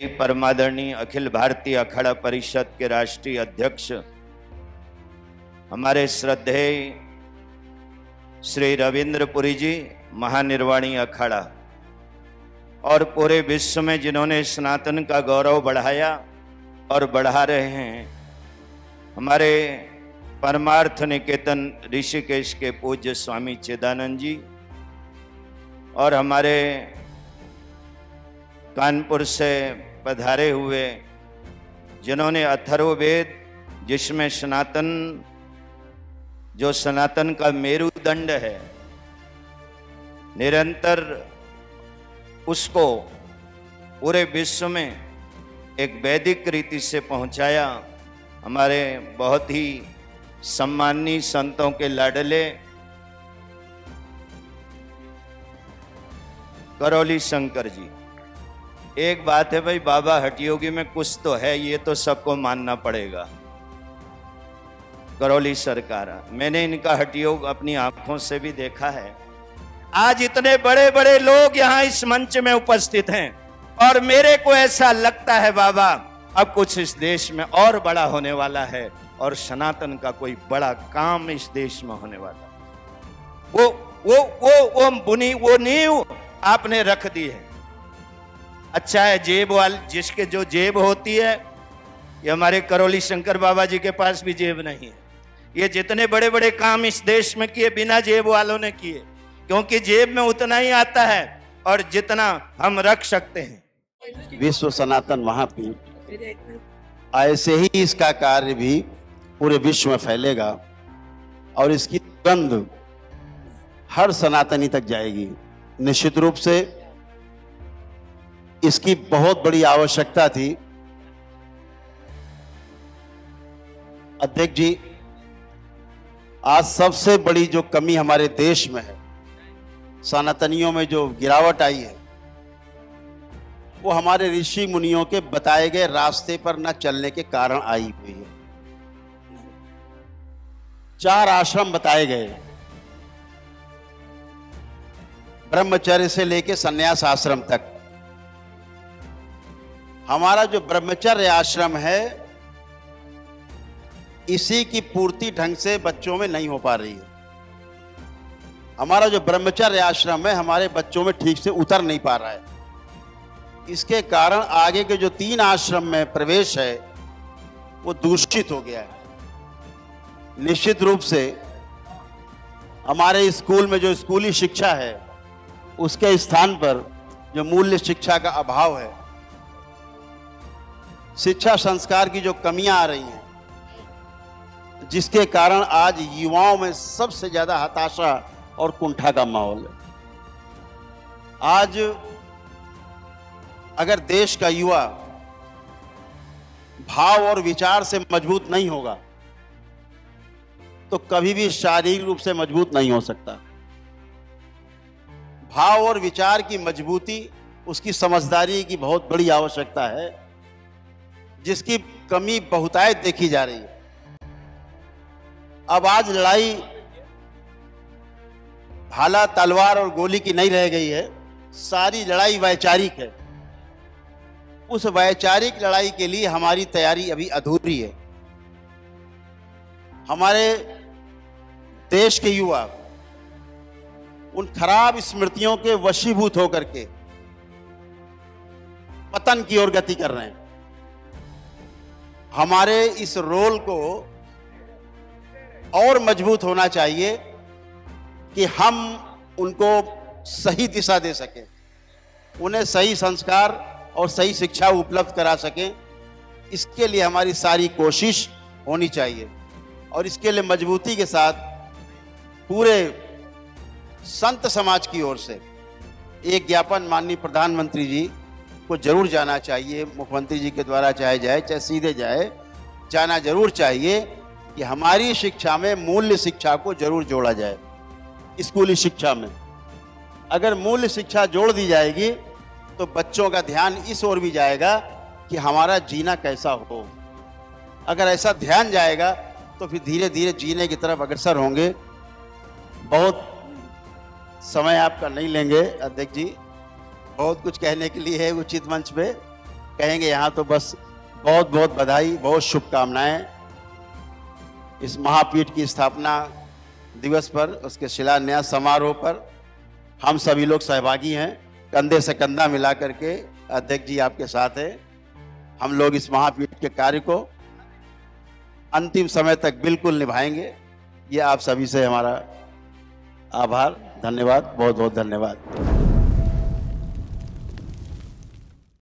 परमादरणीय अखिल भारतीय अखाड़ा परिषद के राष्ट्रीय अध्यक्ष हमारे श्रद्धेय श्री रविंद्रपुरी जी, महानिर्वाणी अखाड़ा, और पूरे विश्व में जिन्होंने सनातन का गौरव बढ़ाया और बढ़ा रहे हैं, हमारे परमार्थ निकेतन ऋषिकेश के पूज्य स्वामी चिदानंद जी, और हमारे कानपुर से पधारे हुए जिन्होंने अथर्ववेद, जिसमें सनातन, जो सनातन का मेरुदंड है, निरंतर उसको पूरे विश्व में एक वैदिक रीति से पहुंचाया, हमारे बहुत ही सम्माननीय संतों के लाडले करौली शंकर जी। एक बात है भाई, बाबा हठयोगी में कुछ तो है, ये तो सबको मानना पड़ेगा। करौली सरकार, मैंने इनका हठयोग अपनी आंखों से भी देखा है। आज इतने बड़े बड़े लोग यहाँ इस मंच में उपस्थित हैं, और मेरे को ऐसा लगता है बाबा अब कुछ इस देश में और बड़ा होने वाला है, और सनातन का कोई बड़ा काम इस देश में होने वाला। वो बुनी, वो नींव आपने रख दी है। अच्छा है, जेब वाले, जिसके जो जेब होती है, ये हमारे करौली शंकर बाबा जी के पास भी जेब नहीं है। ये जितने बड़े बड़े काम इस देश में किए, बिना जेब वालों ने किए, क्योंकि जेब में उतना ही आता है और जितना हम रख सकते हैं। विश्व सनातन महापीठ, ऐसे ही इसका कार्य भी पूरे विश्व में फैलेगा और इसकी गंध हर सनातनी तक जाएगी। निश्चित रूप से इसकी बहुत बड़ी आवश्यकता थी। अध्यक्ष जी, आज सबसे बड़ी जो कमी हमारे देश में है, सनातनियों में जो गिरावट आई है, वो हमारे ऋषि मुनियों के बताए गए रास्ते पर न चलने के कारण आई हुई है। 4 आश्रम बताए गए, ब्रह्मचर्य से लेकर संन्यास आश्रम तक। हमारा जो ब्रह्मचर्य आश्रम है, इसी की पूर्ति ढंग से बच्चों में नहीं हो पा रही है। हमारा जो ब्रह्मचर्य आश्रम है, हमारे बच्चों में ठीक से उतर नहीं पा रहा है। इसके कारण आगे के जो 3 आश्रम में प्रवेश है, वो दूषित हो गया है। निश्चित रूप से हमारे स्कूल में जो स्कूली शिक्षा है, उसके स्थान पर जो मूल्य शिक्षा का अभाव है, शिक्षा संस्कार की जो कमियां आ रही हैं, जिसके कारण आज युवाओं में सबसे ज्यादा हताशा और कुंठा का माहौल है। आज अगर देश का युवा भाव और विचार से मजबूत नहीं होगा, तो कभी भी शारीरिक रूप से मजबूत नहीं हो सकता। भाव और विचार की मजबूती, उसकी समझदारी की बहुत बड़ी आवश्यकता है, जिसकी कमी बहुतायत देखी जा रही है। अब आज लड़ाई भाला, तलवार और गोली की नहीं रह गई है, सारी लड़ाई वैचारिक है। उस वैचारिक लड़ाई के लिए हमारी तैयारी अभी अधूरी है। हमारे देश के युवा उन खराब स्मृतियों के वशीभूत होकर के पतन की ओर गति कर रहे हैं। हमारे इस रोल को और मजबूत होना चाहिए कि हम उनको सही दिशा दे सकें, उन्हें सही संस्कार और सही शिक्षा उपलब्ध करा सकें। इसके लिए हमारी सारी कोशिश होनी चाहिए, और इसके लिए मजबूती के साथ पूरे संत समाज की ओर से एक ज्ञापन माननीय प्रधानमंत्री जी को जरूर जाना चाहिए। मुख्यमंत्री जी के द्वारा चाहे जाए, चाहे सीधे जाए, जाना जरूर चाहिए कि हमारी शिक्षा में मूल्य शिक्षा को जरूर जोड़ा जाए। स्कूली शिक्षा में अगर मूल्य शिक्षा जोड़ दी जाएगी, तो बच्चों का ध्यान इस ओर भी जाएगा कि हमारा जीना कैसा हो। अगर ऐसा ध्यान जाएगा, तो फिर धीरे धीरे जीने की तरफ अग्रसर होंगे। बहुत समय आपका नहीं लेंगे अध्यक्ष जी, बहुत कुछ कहने के लिए है उचित मंच पे। कहेंगे यहाँ तो बस बहुत बहुत बधाई, बहुत शुभकामनाएं। इस महापीठ की स्थापना दिवस पर, उसके शिलान्यास समारोह पर हम सभी लोग सहभागी हैं। कंधे से कंधा मिला करके अध्यक्ष जी आपके साथ है। हम लोग इस महापीठ के कार्य को अंतिम समय तक बिल्कुल निभाएंगे। ये आप सभी से हमारा आभार, धन्यवाद, बहुत बहुत धन्यवाद।